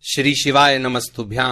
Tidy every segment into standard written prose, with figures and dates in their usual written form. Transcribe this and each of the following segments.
श्री शिवाय नमस्तुभ्यां।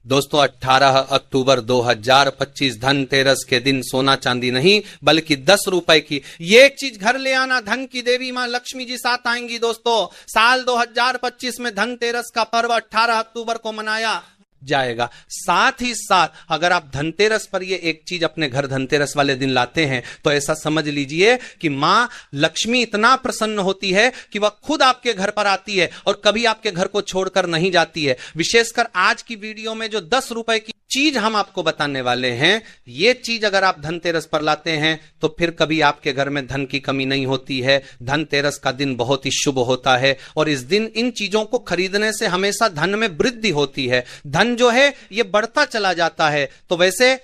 दोस्तों 18 अक्टूबर 2025 धनतेरस के दिन सोना चांदी नहीं बल्कि 10 रुपए की ये एक चीज घर ले आना, धन की देवी मां लक्ष्मी जी साथ आएंगी। दोस्तों साल 2025 में धनतेरस का पर्व 18 अक्टूबर को मनाया जाएगा। साथ ही साथ अगर आप धनतेरस पर ये एक चीज अपने घर धनतेरस वाले दिन लाते हैं तो ऐसा समझ लीजिए कि मां लक्ष्मी इतना प्रसन्न होती है कि वह खुद आपके घर पर आती है और कभी आपके घर को छोड़कर नहीं जाती है। विशेषकर आज की वीडियो में जो 10 रुपए की चीज हम आपको बताने वाले हैं, ये चीज अगर आप धनतेरस पर लाते हैं तो फिर कभी आपके घर में धन की कमी नहीं होती है। धनतेरस का दिन बहुत ही शुभ होता है और इस दिन इन चीजों को खरीदने से हमेशा धन में वृद्धि होती है, धन जो है ये बढ़ता चला जाता है। तो वैसे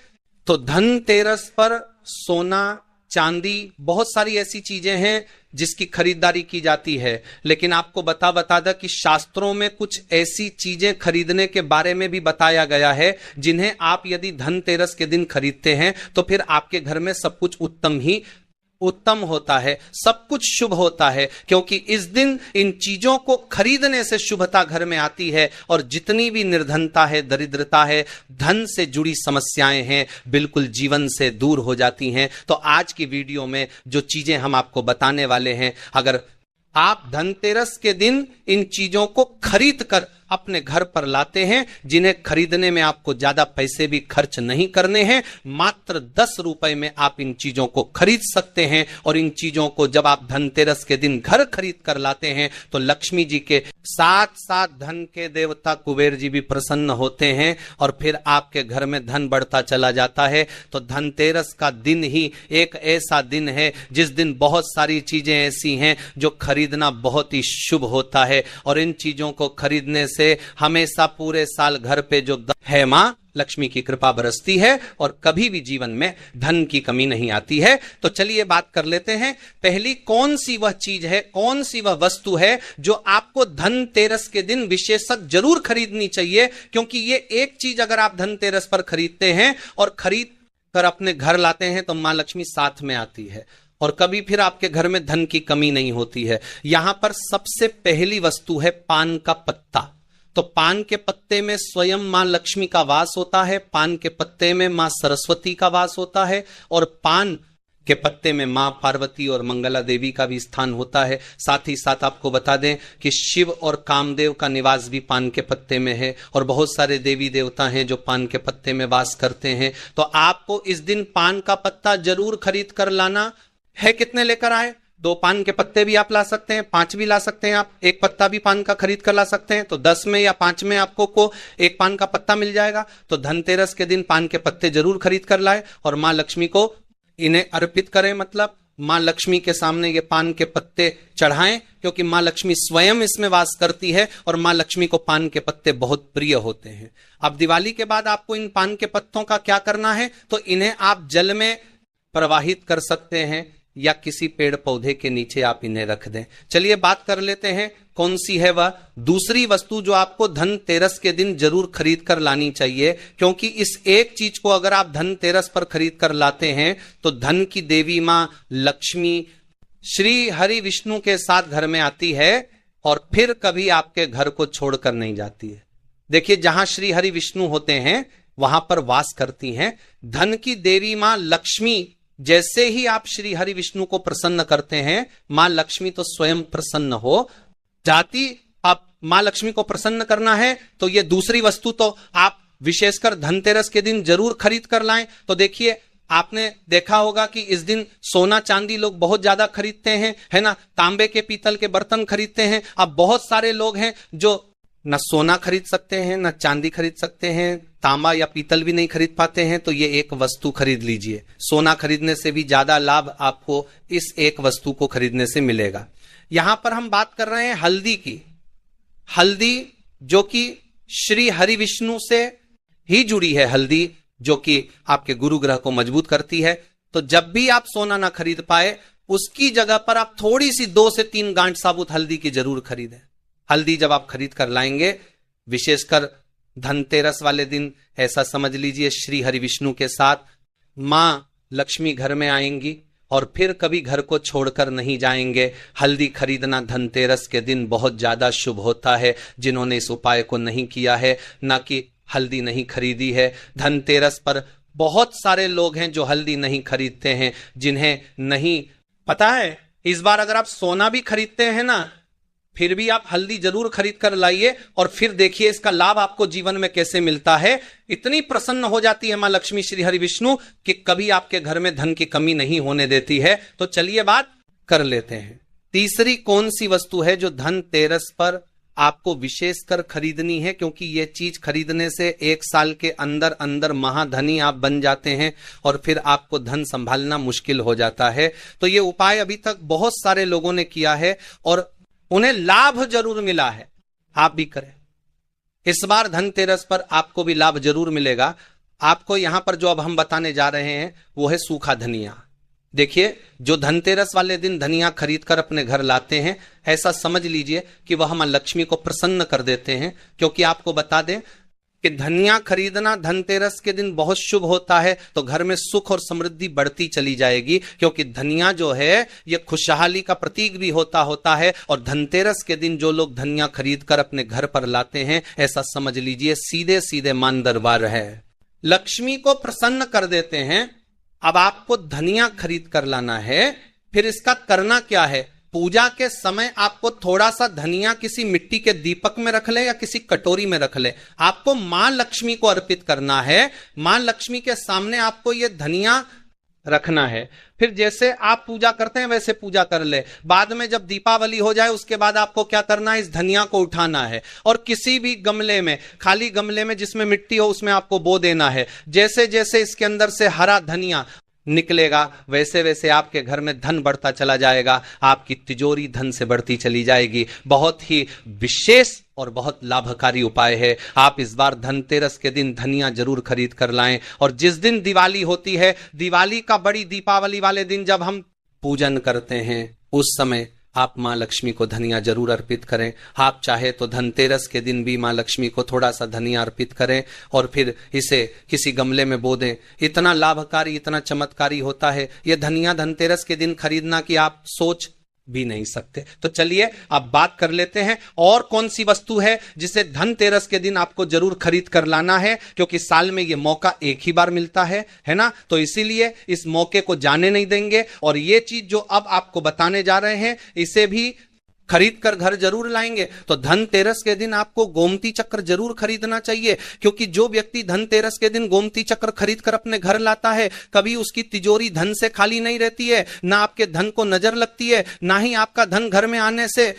तो धनतेरस पर सोना चांदी बहुत सारी ऐसी चीजें हैं जिसकी खरीदारी की जाती है, लेकिन आपको बता दे कि शास्त्रों में कुछ ऐसी चीजें खरीदने के बारे में भी बताया गया है जिन्हें आप यदि धनतेरस के दिन खरीदते हैं तो फिर आपके घर में सब कुछ उत्तम होता है, सब कुछ शुभ होता है, क्योंकि इस दिन इन चीजों को खरीदने से शुभता घर में आती है और जितनी भी निर्धनता है, दरिद्रता है, धन से जुड़ी समस्याएं हैं, बिल्कुल जीवन से दूर हो जाती हैं। तो आज की वीडियो में जो चीजें हम आपको बताने वाले हैं, अगर आप धनतेरस के दिन इन चीजों को खरीद कर अपने घर पर लाते हैं, जिन्हें खरीदने में आपको ज्यादा पैसे भी खर्च नहीं करने हैं, मात्र 10 रुपए में आप इन चीजों को खरीद सकते हैं। और इन चीजों को जब आप धनतेरस के दिन घर खरीद कर लाते हैं तो लक्ष्मी जी के साथ साथ धन के देवता कुबेर जी भी प्रसन्न होते हैं और फिर आपके घर में धन बढ़ता चला जाता है। तो धनतेरस का दिन ही एक ऐसा दिन है जिस दिन बहुत सारी चीजें ऐसी हैं जो खरीदना बहुत ही शुभ होता है और इन चीजों को खरीदने से हमेशा पूरे साल घर पे जो है मां लक्ष्मी की कृपा बरसती है और कभी भी जीवन में धन की कमी नहीं आती है। तो चलिए बात कर लेते हैं, पहली कौन सी वह चीज है, कौन सी वह वस्तु है जो आपको धनतेरस के दिन विशेषतः जरूर खरीदनी चाहिए, क्योंकि ये एक चीज अगर आप धनतेरस पर खरीदते हैं और खरीद कर अपने घर लाते हैं तो मां लक्ष्मी साथ में आती है और कभी फिर आपके घर में धन की कमी नहीं होती है। यहां पर सबसे पहली वस्तु है पान का पत्ता। तो पान के पत्ते में स्वयं मां लक्ष्मी का वास होता है, पान के पत्ते में मां सरस्वती का वास होता है और पान के पत्ते में मां पार्वती और मंगला देवी का भी स्थान होता है। साथ ही साथ आपको बता दें कि शिव और कामदेव का निवास भी पान के पत्ते में है और बहुत सारे देवी देवता हैं जो पान के पत्ते में वास करते हैं। तो आपको इस दिन पान का पत्ता जरूर खरीद कर लाना है। कितने लेकर आए? 2 पान के पत्ते भी आप ला सकते हैं, 5 भी ला सकते हैं, आप एक पत्ता भी पान का खरीद कर ला सकते हैं। तो 10 में या 5 में आपको को एक पान का पत्ता मिल जाएगा। तो धनतेरस के दिन पान के पत्ते जरूर खरीद कर लाए और मां लक्ष्मी को इन्हें अर्पित करें, मतलब मां लक्ष्मी के सामने ये पान के पत्ते चढ़ाएं, क्योंकि मां लक्ष्मी स्वयं इसमें वास करती है और मां लक्ष्मी को पान के पत्ते बहुत प्रिय होते हैं। अब दिवाली के बाद आपको इन पान के पत्तों का क्या करना है, तो इन्हें आप जल में प्रवाहित कर सकते हैं या किसी पेड़ पौधे के नीचे आप इन्हें रख दें। चलिए बात कर लेते हैं कौन सी है वह दूसरी वस्तु जो आपको धनतेरस के दिन जरूर खरीद कर लानी चाहिए, क्योंकि इस एक चीज को अगर आप धनतेरस पर खरीद कर लाते हैं तो धन की देवी मां लक्ष्मी श्री हरि विष्णु के साथ घर में आती है और फिर कभी आपके घर को छोड़कर नहीं जाती है। देखिए, जहां श्री हरि विष्णु होते हैं वहां पर वास करती हैं धन की देवी मां लक्ष्मी। जैसे ही आप श्री हरि विष्णु को प्रसन्न करते हैं, मां लक्ष्मी तो स्वयं प्रसन्न हो जाती। आप मां लक्ष्मी को प्रसन्न करना है तो ये दूसरी वस्तु तो आप विशेषकर धनतेरस के दिन जरूर खरीद कर लाएं। तो देखिए, आपने देखा होगा कि इस दिन सोना चांदी लोग बहुत ज्यादा खरीदते हैं, है ना, तांबे के पीतल के बर्तन खरीदते हैं। अब बहुत सारे लोग हैं जो न सोना खरीद सकते हैं, न चांदी खरीद सकते हैं, तांबा या पीतल भी नहीं खरीद पाते हैं। तो ये एक वस्तु खरीद लीजिए। सोना खरीदने से भी ज्यादा लाभ आपको इस एक वस्तु को खरीदने से मिलेगा। यहां पर हम बात कर रहे हैं हल्दी की। हल्दी जो कि श्री हरि विष्णु से ही जुड़ी है, हल्दी जो कि आपके गुरु ग्रह को मजबूत करती है। तो जब भी आप सोना ना खरीद पाए, उसकी जगह पर आप थोड़ी सी 2 से 3 गांठ साबुत हल्दी की जरूर खरीदें। हल्दी जब आप खरीद कर लाएंगे, विशेषकर धनतेरस वाले दिन, ऐसा समझ लीजिए श्री हरि विष्णु के साथ मां लक्ष्मी घर में आएंगी और फिर कभी घर को छोड़कर नहीं जाएंगे। हल्दी खरीदना धनतेरस के दिन बहुत ज्यादा शुभ होता है। जिन्होंने इस उपाय को नहीं किया है, ना कि हल्दी नहीं खरीदी है, धनतेरस पर बहुत सारे लोग हैं जो हल्दी नहीं खरीदते हैं, जिन्हें नहीं पता है। इस बार अगर आप सोना भी खरीदते हैं ना, फिर भी आप हल्दी जरूर खरीद कर लाइए और फिर देखिए इसका लाभ आपको जीवन में कैसे मिलता है। इतनी प्रसन्न हो जाती है मां लक्ष्मी श्री हरि विष्णु कि कभी आपके घर में धन की कमी नहीं होने देती है। तो चलिए बात कर लेते हैं। तीसरी कौन सी वस्तु है जो धनतेरस पर आपको विशेषकर खरीदनी है, क्योंकि यह चीज खरीदने से 1 साल के अंदर अंदर महाधनी आप बन जाते हैं और फिर आपको धन संभालना मुश्किल हो जाता है। तो ये उपाय अभी तक बहुत सारे लोगों ने किया है और उन्हें लाभ जरूर मिला है। आप भी करें, इस बार धनतेरस पर आपको भी लाभ जरूर मिलेगा। आपको यहां पर जो अब हम बताने जा रहे हैं वो है सूखा धनिया। देखिए, जो धनतेरस वाले दिन धनिया खरीद कर अपने घर लाते हैं, ऐसा समझ लीजिए कि वह मां लक्ष्मी को प्रसन्न कर देते हैं। क्योंकि आपको बता दें कि धनिया खरीदना धनतेरस के दिन बहुत शुभ होता है, तो घर में सुख और समृद्धि बढ़ती चली जाएगी। क्योंकि धनिया जो है ये खुशहाली का प्रतीक भी होता है। और धनतेरस के दिन जो लोग धनिया खरीद कर अपने घर पर लाते हैं, ऐसा समझ लीजिए सीधे सीधे मान दरबार है, लक्ष्मी को प्रसन्न कर देते हैं। अब आपको धनिया खरीद कर लाना है, फिर इसका करना क्या है। पूजा के समय आपको थोड़ा सा धनिया किसी मिट्टी के दीपक में रख ले या किसी कटोरी में रख ले, आपको मां लक्ष्मी को अर्पित करना है। मां लक्ष्मी के सामने आपको यह धनिया रखना है। फिर जैसे आप पूजा करते हैं वैसे पूजा कर ले। बाद में जब दीपावली हो जाए उसके बाद आपको क्या करना है, इस धनिया को उठाना है और किसी भी गमले में, खाली गमले में जिसमें मिट्टी हो, उसमें आपको बो देना है। जैसे जैसे इसके अंदर से हरा धनिया निकलेगा वैसे वैसे आपके घर में धन बढ़ता चला जाएगा। आपकी तिजोरी धन से बढ़ती चली जाएगी। बहुत ही विशेष और बहुत लाभकारी उपाय है। आप इस बार धनतेरस के दिन धनिया जरूर खरीद कर लाएं। और जिस दिन दिवाली होती है, दिवाली का बड़ी दीपावली वाले दिन जब हम पूजन करते हैं, उस समय आप मां लक्ष्मी को धनिया जरूर अर्पित करें। आप चाहे तो धनतेरस के दिन भी मां लक्ष्मी को थोड़ा सा धनिया अर्पित करें और फिर इसे किसी गमले में बो दें। इतना लाभकारी, इतना चमत्कारी होता है यह धनिया धनतेरस के दिन खरीदना कि आप सोच भी नहीं सकते। तो चलिए अब बात कर लेते हैं और कौन सी वस्तु है जिसे धनतेरस के दिन आपको जरूर खरीद कर लाना है। क्योंकि साल में यह मौका एक ही बार मिलता है ना, तो इसीलिए इस मौके को जाने नहीं देंगे। और ये चीज जो अब आपको बताने जा रहे हैं, इसे भी खरीद कर घर जरूर लाएंगे। तो धनतेरस के दिन आपको गोमती चक्र जरूर खरीदना चाहिए। क्योंकि जो व्यक्ति धनतेरस के दिन गोमती चक्र खरीद कर अपने घर लाता है, कभी उसकी तिजोरी धन से खाली नहीं रहती है, ना आपके धन को नजर लगती है, ना ही आपका धन घर में आने से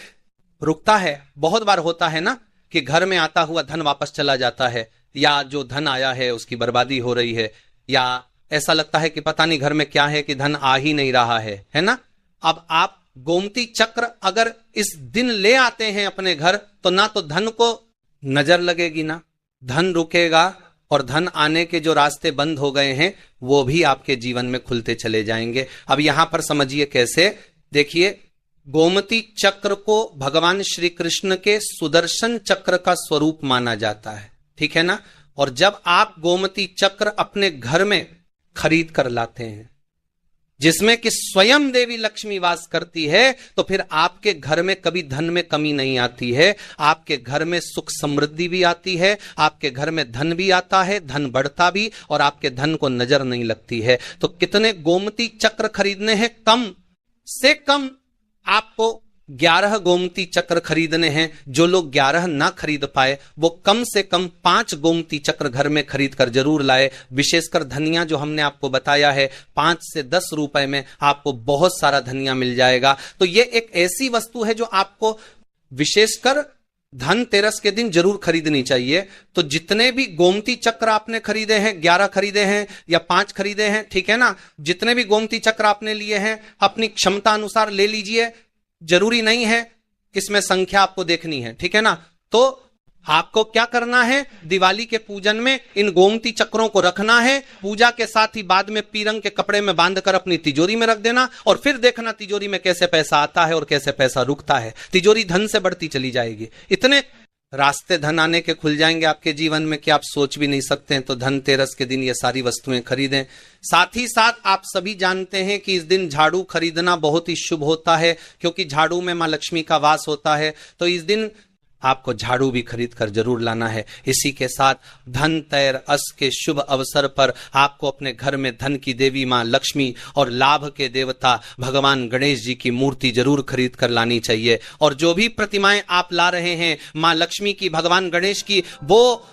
रुकता है। बहुत बार होता है ना कि घर में आता हुआ धन वापस चला जाता है, या जो धन आया है उसकी बर्बादी हो रही है, या ऐसा लगता है कि पता नहीं घर में क्या है कि धन आ ही नहीं रहा है ना। अब आप गोमती चक्र अगर इस दिन ले आते हैं अपने घर, तो ना तो धन को नजर लगेगी, ना धन रुकेगा, और धन आने के जो रास्ते बंद हो गए हैं वो भी आपके जीवन में खुलते चले जाएंगे। अब यहां पर समझिए कैसे। देखिए, गोमती चक्र को भगवान श्री कृष्ण के सुदर्शन चक्र का स्वरूप माना जाता है, ठीक है ना। और जब आप गोमती चक्र अपने घर में खरीद कर लाते हैं, जिसमें कि स्वयं देवी लक्ष्मी वास करती है, तो फिर आपके घर में कभी धन में कमी नहीं आती है। आपके घर में सुख समृद्धि भी आती है, आपके घर में धन भी आता है, धन बढ़ता भी, और आपके धन को नजर नहीं लगती है। तो कितने गोमती चक्र खरीदने हैं? कम से कम आपको 11 गोमती चक्र खरीदने हैं। जो लोग 11 ना खरीद पाए वो कम से कम 5 गोमती चक्र घर में खरीद कर जरूर लाए। विशेषकर धनिया जो हमने आपको बताया है, 5 से 10 रुपए में आपको बहुत सारा धनिया मिल जाएगा। तो ये एक ऐसी वस्तु है जो आपको विशेषकर धनतेरस के दिन जरूर खरीदनी चाहिए। तो जितने भी गोमती चक्र आपने खरीदे हैं, 11 खरीदे हैं या 5 खरीदे हैं, ठीक है ना, जितने भी गोमती चक्र आपने लिए हैं अपनी क्षमता अनुसार ले लीजिए। जरूरी नहीं है इसमें संख्या आपको देखनी है, ठीक है ना। तो आपको क्या करना है, दिवाली के पूजन में इन गोमती चक्रों को रखना है। पूजा के साथ ही बाद में पीरंग के कपड़े में बांधकर अपनी तिजोरी में रख देना, और फिर देखना तिजोरी में कैसे पैसा आता है और कैसे पैसा रुकता है। तिजोरी धन से बढ़ती चली जाएगी। इतने रास्ते धन आने के खुल जाएंगे आपके जीवन में कि आप सोच भी नहीं सकते हैं। तो धनतेरस के दिन ये सारी वस्तुएं खरीदें। साथ ही साथ आप सभी जानते हैं कि इस दिन झाड़ू खरीदना बहुत ही शुभ होता है, क्योंकि झाड़ू में मां लक्ष्मी का वास होता है। तो इस दिन आपको झाड़ू भी खरीद कर जरूर लाना है। इसी के साथ धनतेरस के शुभ अवसर पर आपको अपने घर में धन की देवी मां लक्ष्मी और लाभ के देवता भगवान गणेश जी की मूर्ति जरूर खरीद कर लानी चाहिए। और जो भी प्रतिमाएं आप ला रहे हैं मां लक्ष्मी की, भगवान गणेश की, वो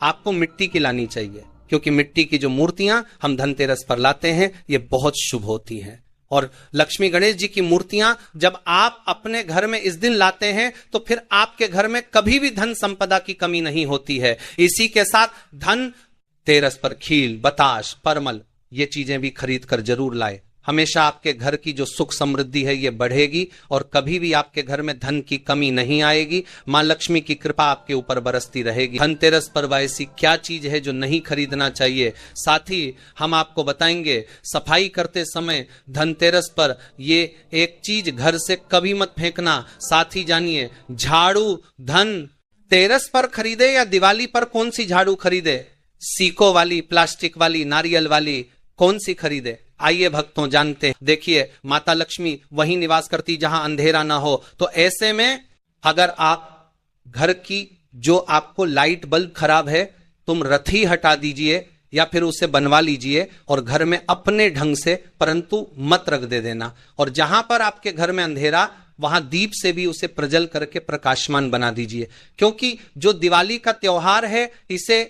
आपको मिट्टी की लानी चाहिए, क्योंकि मिट्टी की जो मूर्तियां हम धनतेरस पर लाते हैं ये बहुत शुभ होती हैं। और लक्ष्मी गणेश जी की मूर्तियां जब आप अपने घर में इस दिन लाते हैं तो फिर आपके घर में कभी भी धन संपदा की कमी नहीं होती है। इसी के साथ धनतेरस पर खील, बताश, परमल ये चीजें भी खरीद कर जरूर लाए। हमेशा आपके घर की जो सुख समृद्धि है ये बढ़ेगी और कभी भी आपके घर में धन की कमी नहीं आएगी। मां लक्ष्मी की कृपा आपके ऊपर बरसती रहेगी। धनतेरस पर ऐसी क्या चीज है जो नहीं खरीदना चाहिए, साथ ही हम आपको बताएंगे। सफाई करते समय धनतेरस पर ये एक चीज घर से कभी मत फेंकना। साथ ही जानिए, झाड़ू धनतेरस पर खरीदे या दिवाली पर कौन सी झाड़ू खरीदे, सीको वाली, प्लास्टिक वाली, नारियल वाली, कौन सी खरीदे? आइए भक्तों जानते हैं। देखिए, माता लक्ष्मी वहीं निवास करती जहां अंधेरा ना हो। तो ऐसे में अगर आप घर की जो आपको लाइट बल्ब खराब है, तुम रथी हटा दीजिए या फिर उसे बनवा लीजिए और घर में अपने ढंग से, परंतु मत रख दे देना। और जहां पर आपके घर में अंधेरा, वहां दीप से भी उसे प्रज्वल करके प्रकाशमान बना दीजिए, क्योंकि जो दिवाली का त्योहार है इसे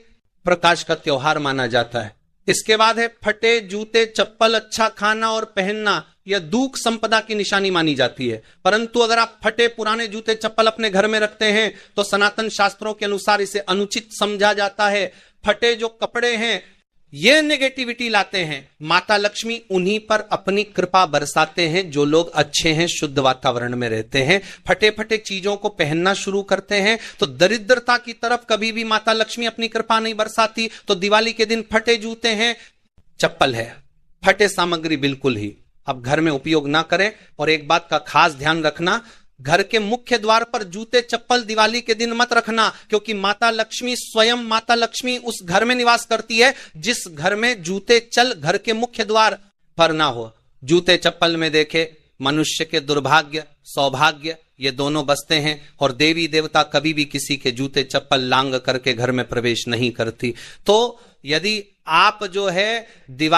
प्रकाश का त्योहार माना जाता है। इसके बाद है फटे जूते, चप्पल अच्छा खाना और पहनना, यह दुख संपदा की निशानी मानी जाती है। परंतु अगर आप फटे पुराने जूते चप्पल अपने घर में रखते हैं तो सनातन शास्त्रों के अनुसार इसे अनुचित समझा जाता है। फटे जो कपड़े हैं ये नेगेटिविटी लाते हैं। माता लक्ष्मी उन्हीं पर अपनी कृपा बरसाते हैं जो लोग अच्छे हैं, शुद्ध वातावरण में रहते हैं। फटे फटे चीजों को पहनना शुरू करते हैं तो दरिद्रता की तरफ कभी भी माता लक्ष्मी अपनी कृपा नहीं बरसाती। तो दिवाली के दिन फटे जूते हैं, चप्पल है, फटे सामग्री बिल्कुल ही अब घर में उपयोग ना करें। और एक बात का खास ध्यान रखना, घर के मुख्य द्वार पर जूते चप्पल दिवाली के दिन मत रखना, क्योंकि माता लक्ष्मी स्वयं माता लक्ष्मी उस घर में निवास करती है जिस घर में जूते चल घर के मुख्य द्वार पर ना हो। जूते चप्पल में देखे मनुष्य के दुर्भाग्य, सौभाग्य ये दोनों बसते हैं और देवी देवता कभी भी किसी के जूते चप्पल लांग करके घर में प्रवेश नहीं करती। तो यदि आप जो है दिवाली